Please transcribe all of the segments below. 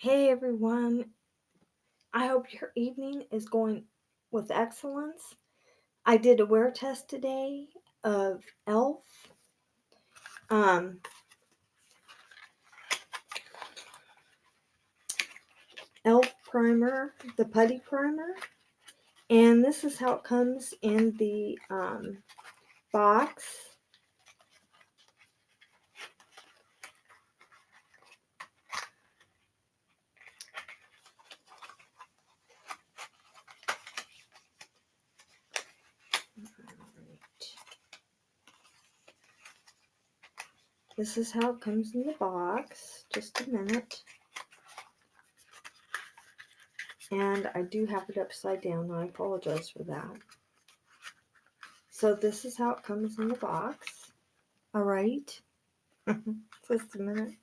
Hey everyone, I hope your evening is going with excellence. I did a wear test today of e.l.f. Um, e.l.f. primer, the putty primer, and this is how it comes in the box. This is how it comes in the box. Just a minute. And I do have it upside down. I apologize for that. So this is how it comes in the box. All right. Just a minute.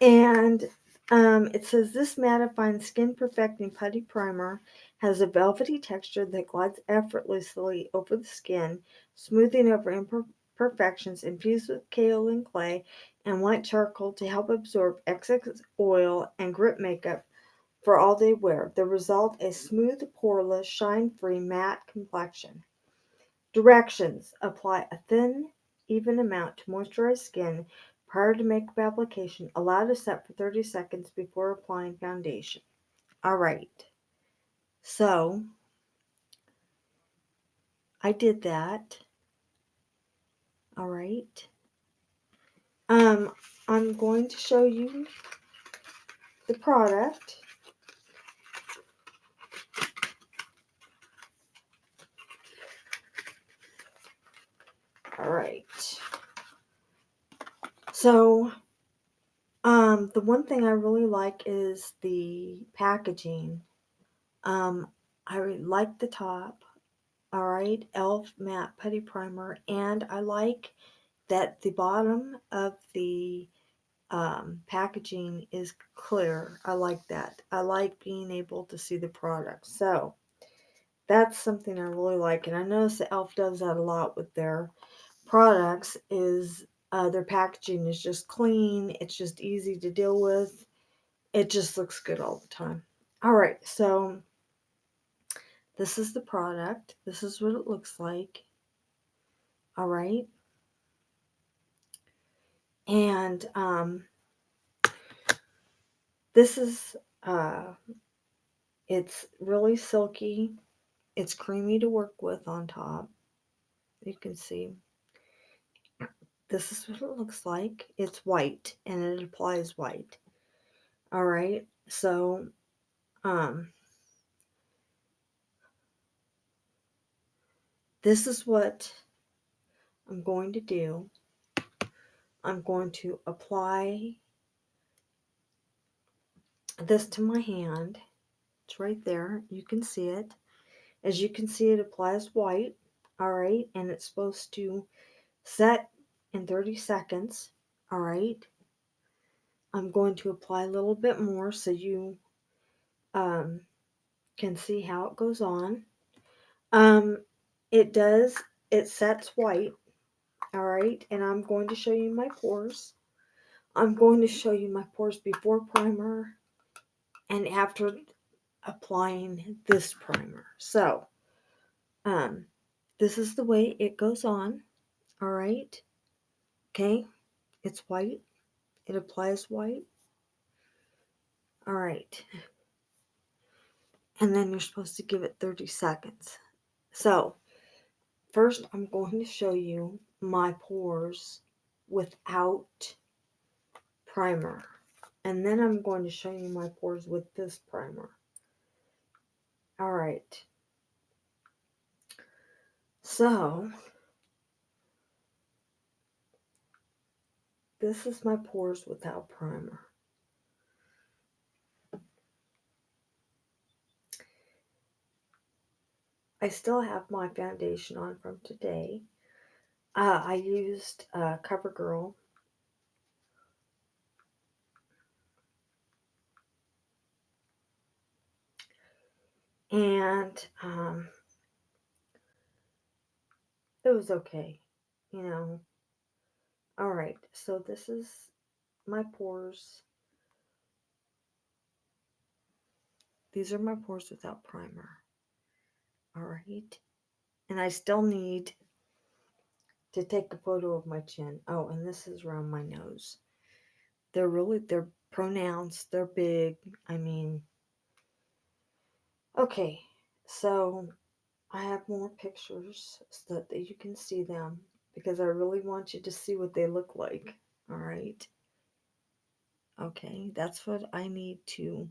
And it says this mattifying skin perfecting putty primer has a velvety texture that glides effortlessly over the skin, smoothing over imperfections, infused with kaolin clay and white charcoal to help absorb excess oil and grip makeup for all day wear. The result, a smooth, poreless, shine-free matte complexion. Directions: apply a thin, even amount to moisturize skin prior to makeup application. Allow to set for 30 seconds before applying foundation. All right. So I did that. All right. Um, I'm going to show you the product. All right. So, the one thing I really like is the packaging. I really like the top. All right, e.l.f. Matte Putty Primer, and I like that the bottom of the packaging is clear. I like that. I like being able to see the product. So that's something I really like, and I notice that e.l.f. does that a lot with their products. Is their packaging is just clean. It's just easy to deal with. It just looks good all the time. All right, so this is the product. This is what it looks like. All right. And this is, it's really silky. It's creamy to work with on top. You can see. This is what it looks like. It's white and it applies white. All right. So, this is what I'm going to do. I'm going to apply this to my hand. It's right there. You can see it. As you can see, it applies white. All right. And it's supposed to set in 30 seconds. All right. I'm going to apply a little bit more so you um, can see how it goes on. Um, it does, it sets white. All right. And I'm going to show you my pores. I'm going to show you my pores before primer and after applying this primer. So, um, this is the way it goes on. All right. Okay. It's white. It applies white. All right. And then you're supposed to give it 30 seconds. So, first I'm going to show you my pores without primer. And then I'm going to show you my pores with this primer. All right. So, this is my pores without primer. I still have my foundation on from today. I used CoverGirl. And it was okay, you know. All right, so this is my pores These are my pores without primer. All right. And I still need to take a photo of my chin. Oh, and this is around my nose. They're pronounced. They're big. I mean, okay. So I have more pictures so that you can see them because I really want you to see what they look like. All right. Okay, that's what I need to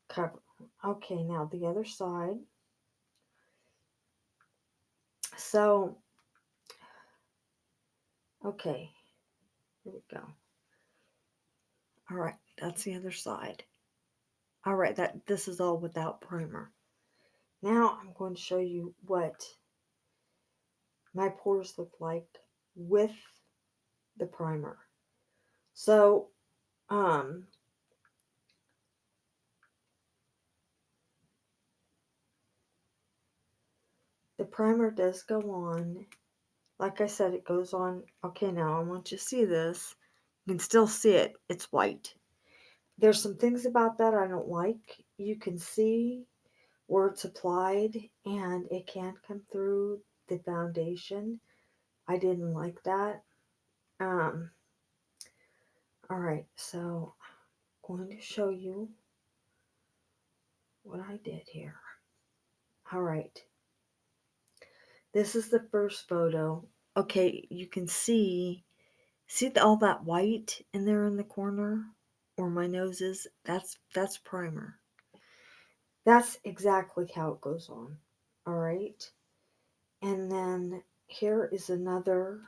cover. Okay, now the other side. So, okay, here we go. All right, that's the other side. All right, this is all without primer. Now I'm going to show you what my pores look like with the primer. So, um, the primer does go on. Like I said, it goes on. Okay, now I want you to see this. You can still see it. It's white. There's some things about that I don't like. You can see where it's applied and it can come through the foundation. I didn't like that. Um, all right, so I'm going to show you what I did here. All right, this is the first photo. Okay, you can see all that white in there in the corner where my nose is? That's primer. That's exactly how it goes on. All right. And then here is another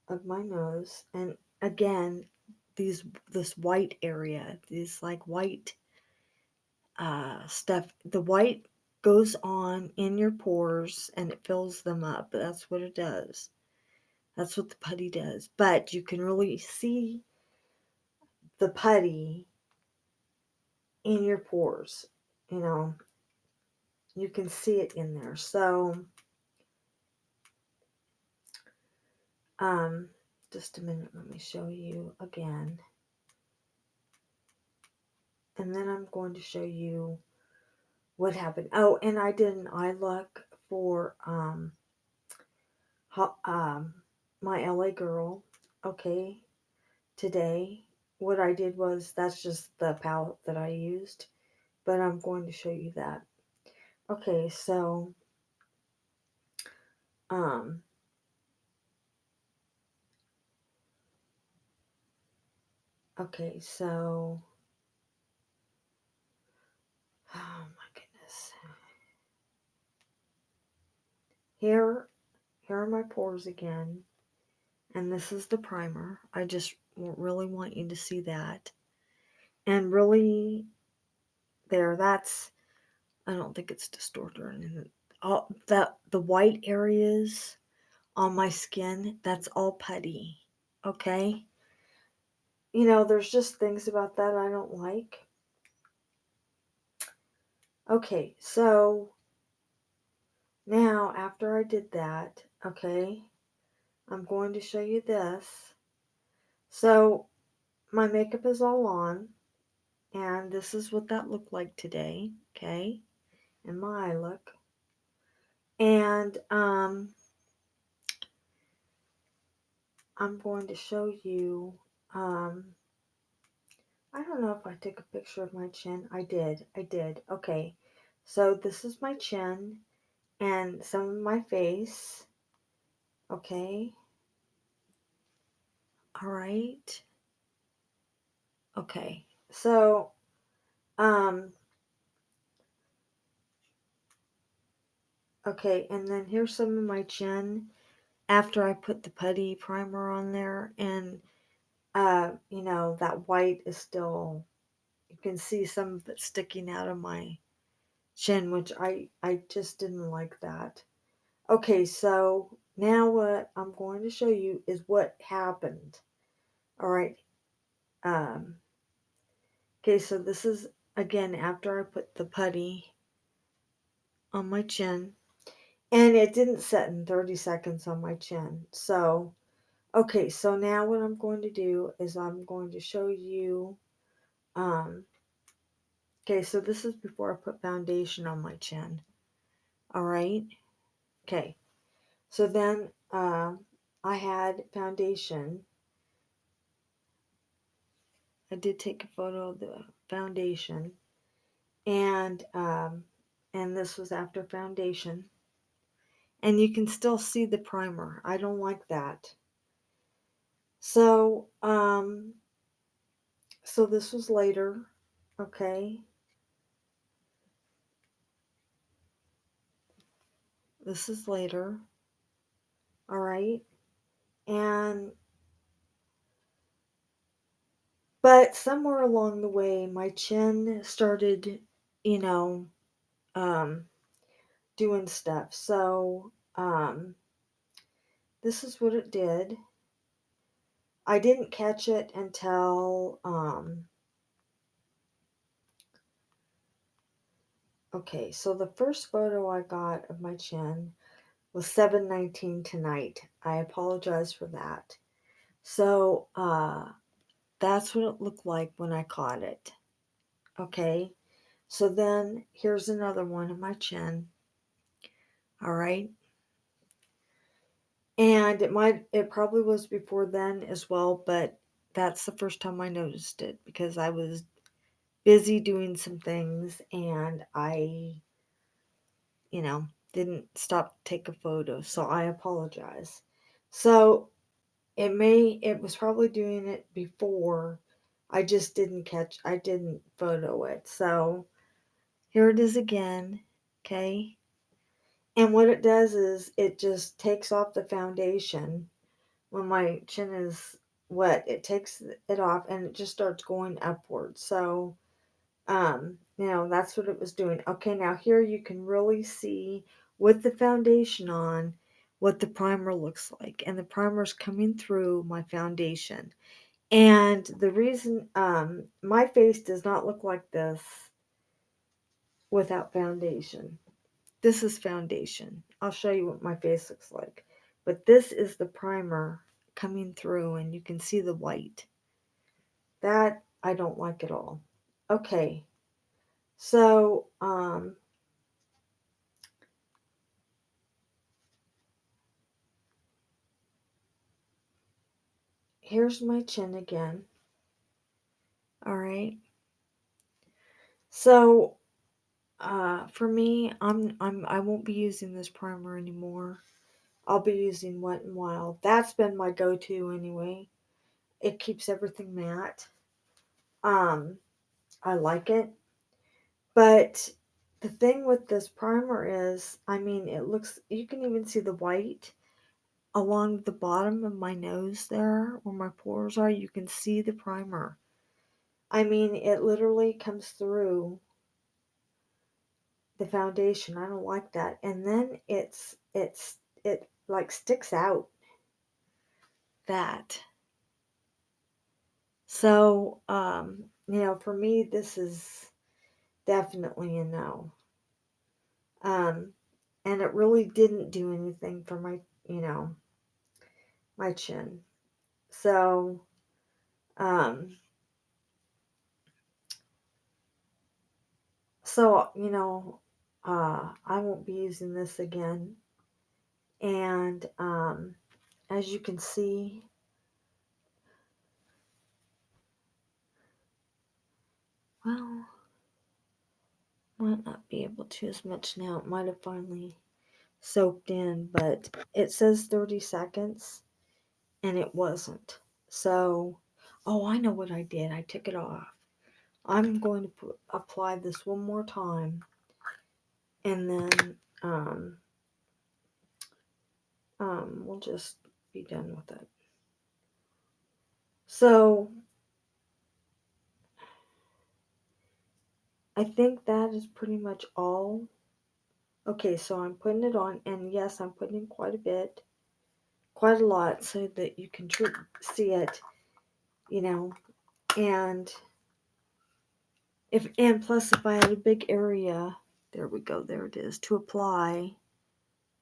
of my nose. And again, this white area, this like white stuff. The white goes on in your pores and it fills them up. That's what it does. That's what the putty does. But you can really see the putty in your pores. You know, you can see it in there. So, um, just a minute, let me show you again. And then I'm going to show you what happened. Oh, and I did an eye look for my LA girl. Okay, today. What I did was that's just the palette that I used, but I'm going to show you that. Okay, so um okay, so oh my goodness. Here are my pores again. And this is the primer. I just really want you to see that. And really that's I don't think it's distorted or anything. All that the white areas on my skin, that's all putty. Okay? You know, there's just things about that I don't like. Okay, so now after I did that, okay, I'm going to show you this. So my makeup is all on, and this is what that looked like today, okay? And my eye look. And I'm going to show you I don't know if I took a picture of my chin. I did. Okay. So this is my chin and some of my face. Okay. All right. Okay. So um okay, and then here's some of my chin after I put the putty primer on there, and you know, that white is still, you can see some of it sticking out of my chin, which I just didn't like that. Okay, so now what I'm going to show you is what happened. All right. Um, okay, so this is again after I put the putty on my chin, and it didn't set in 30 seconds on my chin. So, okay, so now what I'm going to do is I'm going to show you um, Okay, so this is before I put foundation on my chin. All right. Okay. So then I had foundation. I did take a photo of the foundation, and this was after foundation, and you can still see the primer. I don't like that. So so this was later. Okay. This is later. All right. And but somewhere along the way, my chin started, you know, um, doing stuff. So this is what it did. I didn't catch it until okay. So the first photo I got of my chin was 7:19 tonight. I apologize for that. So that's what it looked like when I caught it. Okay. So then here's another one of my chin. All right. And it probably was before then as well, but that's the first time I noticed it because I was busy doing some things and I, didn't stop to take a photo. So I apologize. So it was probably doing it before. I didn't photo it. So here it is again. Okay. And what it does is it just takes off the foundation when my chin is wet. It takes it off and it just starts going upward. So, that's what it was doing. Okay, now here you can really see with the foundation on what the primer looks like. And the primer is coming through my foundation. And the reason my face does not look like this without foundation. This is foundation. I'll show you what my face looks like. But this is the primer coming through and you can see the white. That I don't like at all. Okay. So, here's my chin again. All right. So, for me, I won't be using this primer anymore. I'll be using Wet n Wild. That's been my go-to anyway. It keeps everything matte. Um, I like it. But the thing with this primer is, you can even see the white along the bottom of my nose there where my pores are. You can see the primer. It literally comes through the foundation. I don't like that. And then it like sticks out that. So, for me, this is definitely a no. Um, and it really didn't do anything for you know, my chin. So, um, I won't be using this again. And as you can see, well, might not be able to as much now. It might have finally soaked in, but it says 30 seconds and it wasn't. So, oh, I know what I did. I took it off. I'm going to apply this one more time and then we'll just be done with it. So I think that is pretty much all. Okay, so I'm putting it on, and yes, I'm putting in quite a bit, quite a lot, so that you can see it, you know. And plus, if I had a big area, there we go, there it is, to apply.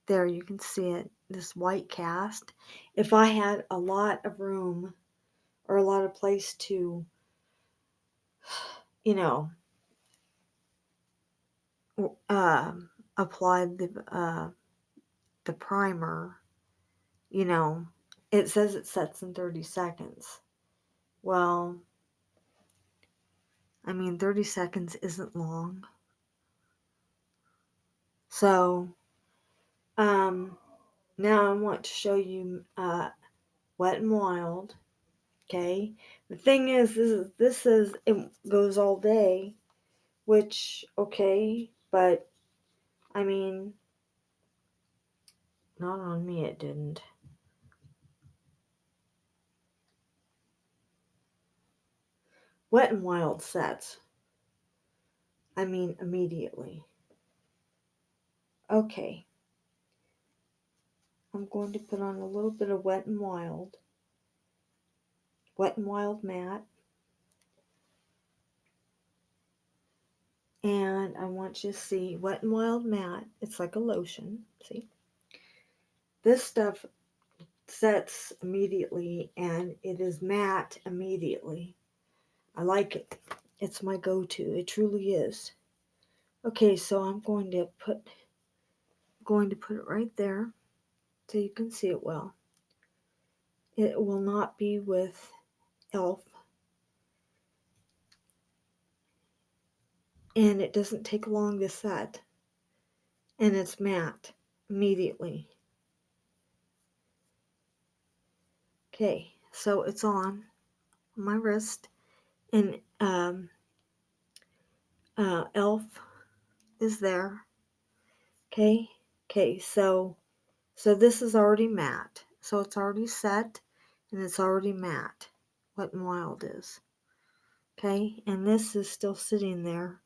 There you can see it, this white cast. If I had a lot of room or a lot of place to, you know, applied the primer, you know, it says it sets in 30 seconds. Well, I mean, 30 seconds isn't long. So, now I want to show you Wet n Wild. Okay. The thing is, it goes all day, which, okay, but I mean, not on me, it didn't. Wet n Wild sets. I mean, immediately. Okay. I'm going to put on a little bit of Wet n Wild matte. And I want you to see Wet n Wild matte. It's like a lotion. See? This stuff sets immediately and it is matte immediately. I like it. It's my go-to. It truly is. Okay, so I'm going to put it right there so you can see it well. It will not be with e.l.f. And it doesn't take long to set. And it's matte immediately. Okay, so it's on my wrist, and e.l.f. is there. Okay, so this is already matte. So it's already set, and it's already matte. Wet n Wild is. Okay, and this is still sitting there,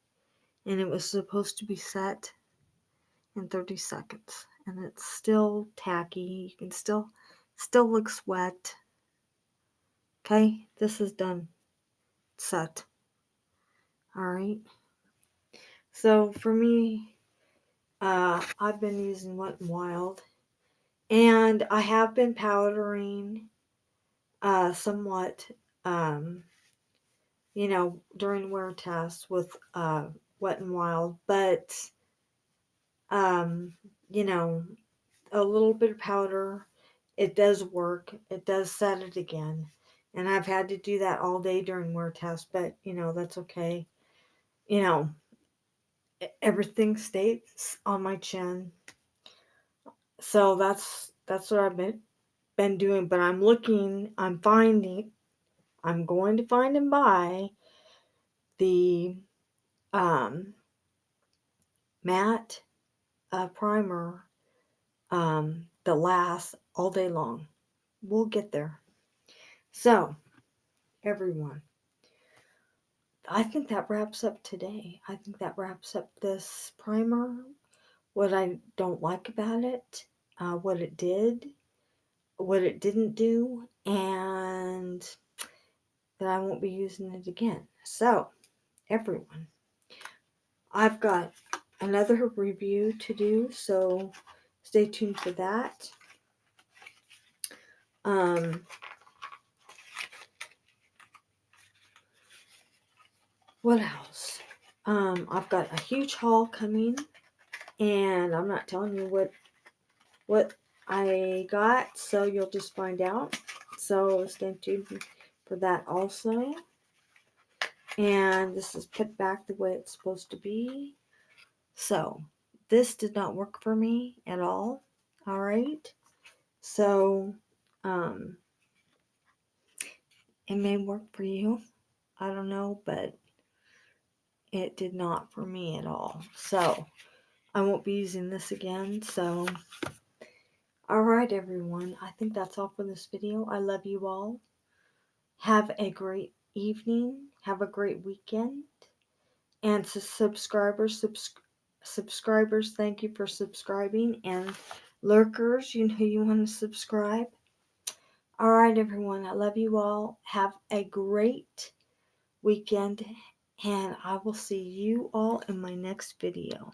and it was supposed to be set in 30 seconds, and it's still tacky. You can still looks wet. Okay, this is done. Set. Alright. So for me, I've been using Wet n Wild, and I have been powdering somewhat, during wear tests with Wet n Wild, but a little bit of powder, it does work. It does set it again. And I've had to do that all day during wear tests, but that's okay. Everything stays on my chin. So that's what I've been doing, but I'm going to find and buy the matte primer that lasts all day long. We'll get there. So, everyone, I think that wraps up today. I think that wraps up this primer. What I don't like about it, what it did, what it didn't do, and that I won't be using it again. So, everyone, I've got another review to do, so stay tuned for that. What else? I've got a huge haul coming, and I'm not telling you what I got, so you'll just find out. So stay tuned for that also. And this is put back the way it's supposed to be. So this did not work for me at all. All right. So it may work for you. I don't know, but it did not for me at all. So I won't be using this again. So alright, everyone. I think that's all for this video. I love you all. Have a great evening. Have a great weekend. And to subscribers, thank you for subscribing. And lurkers, you want to subscribe. Alright, everyone. I love you all. Have a great weekend. And I will see you all in my next video.